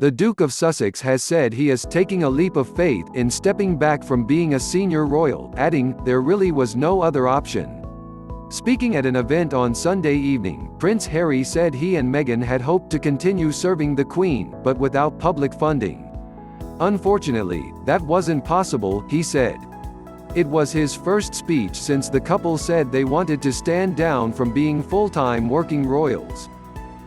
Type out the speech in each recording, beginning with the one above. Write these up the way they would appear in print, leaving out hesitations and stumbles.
The Duke of Sussex has said he is taking a leap of faith in stepping back from being a senior royal, adding, "There really was no other option." Speaking at an event on Sunday evening, Prince Harry said he and Meghan had hoped to continue serving the Queen, but without public funding. "Unfortunately, that wasn't possible," he said. It was his first speech since the couple said they wanted to stand down from being full-time working royals.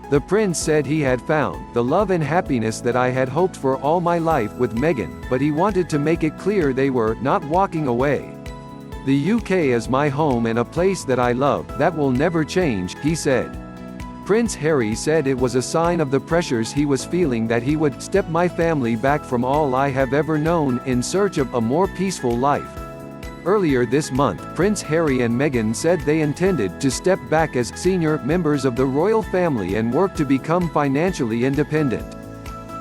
The prince said he had found the love and happiness that I had hoped for all my life with Meghan, but he wanted to make it clear they were not walking away. "The UK is my home and a place that I love, that will never change," he said. Prince Harry said it was a sign of the pressures he was feeling that he would step my family back from all I have ever known, in search of a more peaceful life. Earlier this month, Prince Harry and Meghan said they intended to step back as senior members of the royal family and work to become financially independent.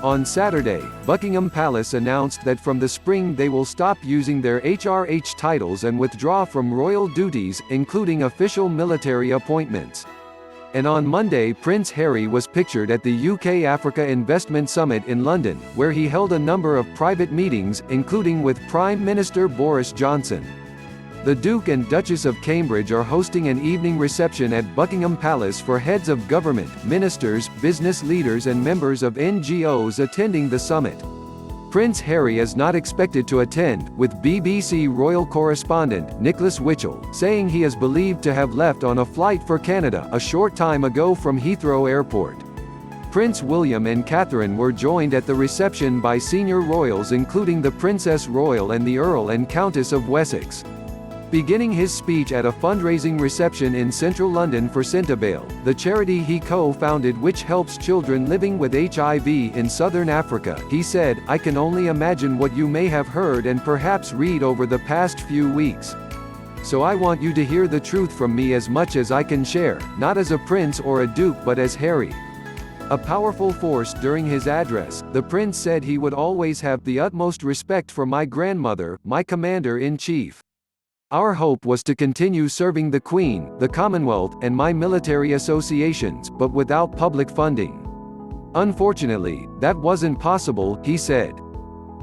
On Saturday, Buckingham Palace announced that from the spring they will stop using their HRH titles and withdraw from royal duties, including official military appointments. And on Monday, Prince Harry was pictured at the UK-Africa Investment Summit in London, where he held a number of private meetings, including with Prime Minister Boris Johnson. The Duke and Duchess of Cambridge are hosting an evening reception at Buckingham Palace for heads of government, ministers, business leaders and members of NGOs attending the summit. Prince Harry is not expected to attend, with BBC royal correspondent, Nicholas Witchell, saying he is believed to have left on a flight for Canada a short time ago from Heathrow Airport. Prince William and Catherine were joined at the reception by senior royals including the Princess Royal and the Earl and Countess of Wessex. Beginning his speech at a fundraising reception in central London for Centabale, the charity he co-founded which helps children living with HIV in southern Africa, he said, "I can only imagine what you may have heard and perhaps read over the past few weeks. So I want you to hear the truth from me as much as I can share, not as a prince or a duke but as Harry." A powerful force during his address, the prince said he would always have the utmost respect for my grandmother, my commander-in-chief. "Our hope was to continue serving the Queen, the Commonwealth, and my military associations, but without public funding. Unfortunately, that wasn't possible," he said.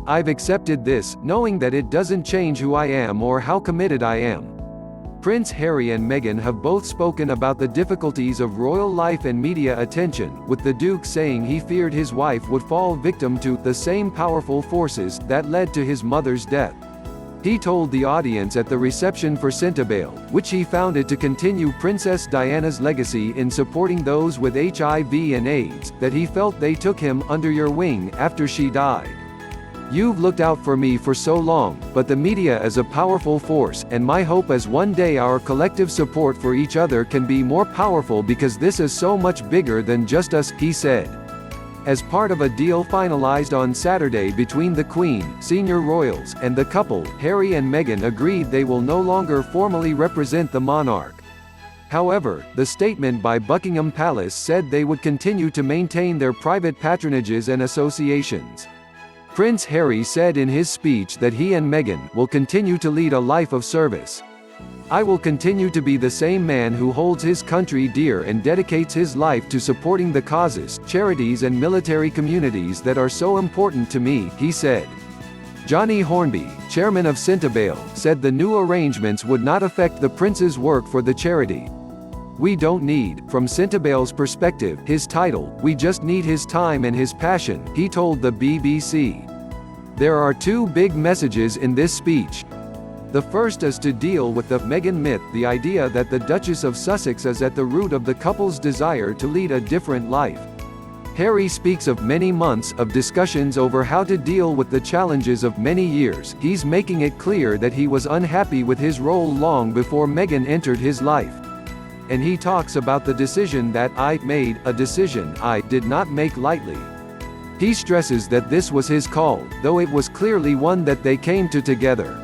"I've accepted this, knowing that it doesn't change who I am or how committed I am." Prince Harry and Meghan have both spoken about the difficulties of royal life and media attention, with the Duke saying he feared his wife would fall victim to the same powerful forces that led to his mother's death. He told the audience at the reception for Centabale, which he founded to continue Princess Diana's legacy in supporting those with HIV and AIDS, that he felt they took him under your wing after she died. "You've looked out for me for so long, but the media is a powerful force, and my hope is one day our collective support for each other can be more powerful because this is so much bigger than just us," he said. As part of a deal finalized on Saturday between the Queen, senior royals, and the couple, Harry and Meghan agreed they will no longer formally represent the monarch. However, the statement by Buckingham Palace said they would continue to maintain their private patronages and associations. Prince Harry said in his speech that he and Meghan will continue to lead a life of service. "I will continue to be the same man who holds his country dear and dedicates his life to supporting the causes, charities and military communities that are so important to me," he said. Johnny Hornby, chairman of Centabale, said the new arrangements would not affect the prince's work for the charity. "We don't need, from Centabale's perspective, his title, we just need his time and his passion," he told the BBC. There are two big messages in this speech. The first is to deal with the Meghan myth, the idea that the Duchess of Sussex is at the root of the couple's desire to lead a different life. Harry speaks of many months of discussions over how to deal with the challenges of many years. He's making it clear that he was unhappy with his role long before Meghan entered his life. And he talks about the decision that I made, a decision I did not make lightly. He stresses that this was his call, though it was clearly one that they came to together.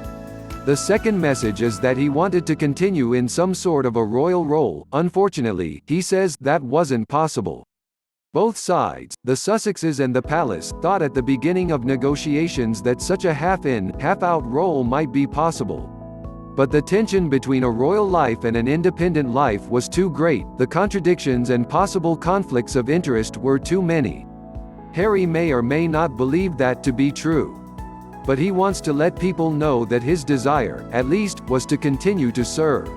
The second message is that he wanted to continue in some sort of a royal role. Unfortunately, he says, that wasn't possible. Both sides, the Sussexes and the palace, thought at the beginning of negotiations that such a half-in, half-out role might be possible. But the tension between a royal life and an independent life was too great, the contradictions and possible conflicts of interest were too many. Harry may or may not believe that to be true. But he wants to let people know that his desire, at least, was to continue to serve.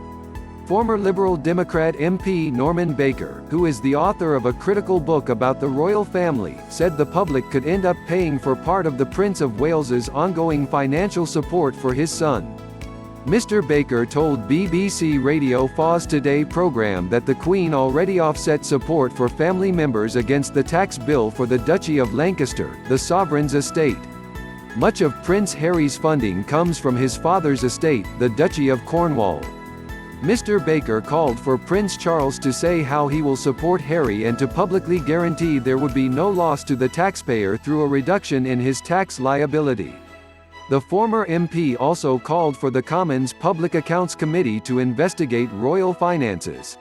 Former Liberal Democrat MP Norman Baker, who is the author of a critical book about the royal family, said the public could end up paying for part of the Prince of Wales's ongoing financial support for his son. Mr. Baker told BBC Radio 4's Today programme that the Queen already offset support for family members against the tax bill for the Duchy of Lancaster, the sovereign's estate. Much of Prince Harry's funding comes from his father's estate, the Duchy of Cornwall. Mr. Baker called for Prince Charles to say how he will support Harry and to publicly guarantee there would be no loss to the taxpayer through a reduction in his tax liability. The former MP also called for the Commons Public Accounts Committee to investigate royal finances.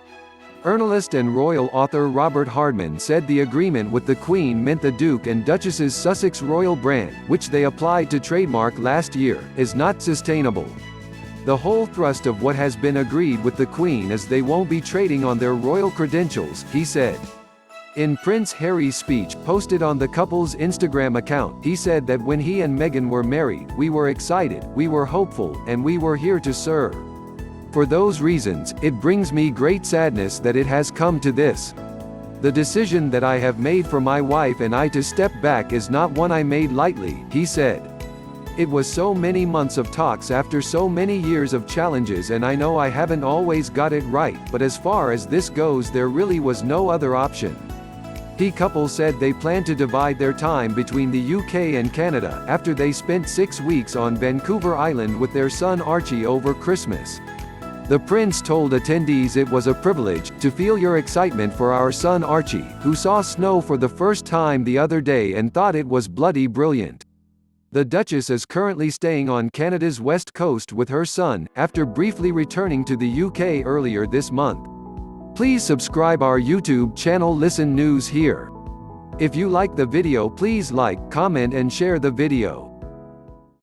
Journalist and royal author Robert Hardman said the agreement with the Queen meant the Duke and Duchess's Sussex royal brand, which they applied to trademark last year, is not sustainable. The whole thrust of what has been agreed with the Queen is they won't be trading on their royal credentials, he said. In Prince Harry's speech posted on the couple's Instagram account, he said that when he and Meghan were married, we were excited, we were hopeful, and we were here to serve. For those reasons, it brings me great sadness that it has come to this. The decision that I have made for my wife and I to step back is not one I made lightly, he said. It was so many months of talks after so many years of challenges, and I know I haven't always got it right, but as far as this goes there really was no other option. The couple said they plan to divide their time between the UK and Canada, after they spent 6 weeks on Vancouver Island with their son Archie over Christmas. The prince told attendees it was a privilege to feel your excitement for our son Archie, who saw snow for the first time the other day and thought it was bloody brilliant. The Duchess is currently staying on Canada's west coast with her son, after briefly returning to the UK earlier this month. Please subscribe our YouTube channel Listen News here. If you like the video, please like, comment and share the video.